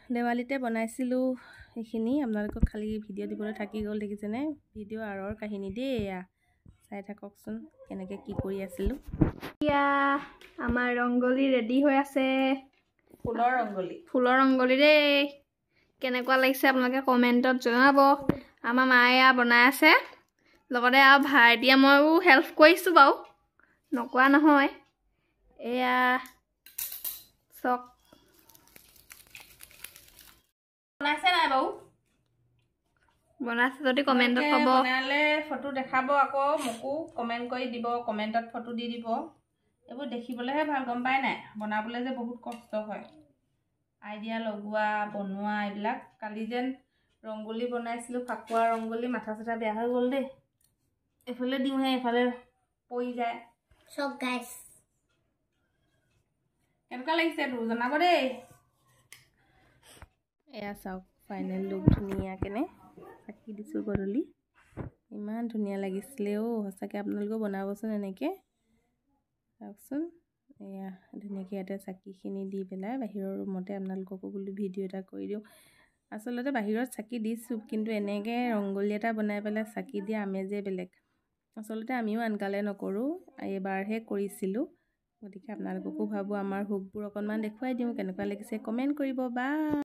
দেৱালীতে বনাইছিলোঁ এইখিনি আপোনালোকক খালি ভিডিঅ' দিবলৈ থাকি গ'ল দেখিছেনে ভিডিঅ' আঁৰৰ কাহিনী দেই এয়া চাই থাককচোন কেনেকৈ কি কৰি আছিলোঁ এতিয়া আমাৰ ৰংগলী ৰেডি হৈ আছে ফুলৰ ৰংগলী দেই কেনেকুৱা লাগিছে আপোনালোকে কমেণ্টত জনাব আমাৰ মায়ে বনাই আছে লগতে আৰু ভাইটিয়ে ময়ো হেল্প কৰিছোঁ বাৰু নকৰা নহয় এয়া চক বনাইছে নাই বাৰু বনাইছে যদি কমেণ্টত ক'ব বনালে ফটো দেখাব আকৌ মোকো কমেণ্ট কৰি দিব কমেণ্টত ফটো দি দিব এইবোৰ দেখিবলৈহে ভাল গম পাই নাই বনাবলৈ যে বহুত কষ্ট হয় আইডিয়া লগোৱা বনোৱা এইবিলাক কালি যেন ৰংগলী বনাইছিলোঁ ফাকুৱা ৰংগলী মাথা চাথা বেয়া হৈ গ'ল দেই এফালে দিওঁহে এফালে পৰি যায় চক গাইছ কেনেকুৱা লাগিছে তোৰ জনাব দেই এয়া চাওক ফাইনেল লুক ধুনীয়াকেনে চাকি দিছোঁ গধূলি ইমান ধুনীয়া লাগিছিলে সঁচাকৈ আপোনালোকেও বনাবচোন এনেকৈ চাওকচোন এয়া ধুনীয়াকৈ ইয়াতে চাকিখিনি দি পেলাই বাহিৰৰ ৰুমতে আপোনালোককো বোলো ভিডিঅ' এটা কৰি দিওঁ আচলতে বাহিৰত চাকি দিছোঁ কিন্তু এনেকৈ ৰংগলী এটা বনাই পেলাই চাকি দিয়া আমেজেই বেলেগ আচলতে আমিও আনকালে নকৰোঁ এইবাৰহে কৰিছিলোঁ গতিকে আপোনালোককো ভাবোঁ আমাৰ হুকবোৰ অকণমান দেখুৱাই দিওঁ কেনেকুৱা লাগিছে কমেণ্ট কৰিব বা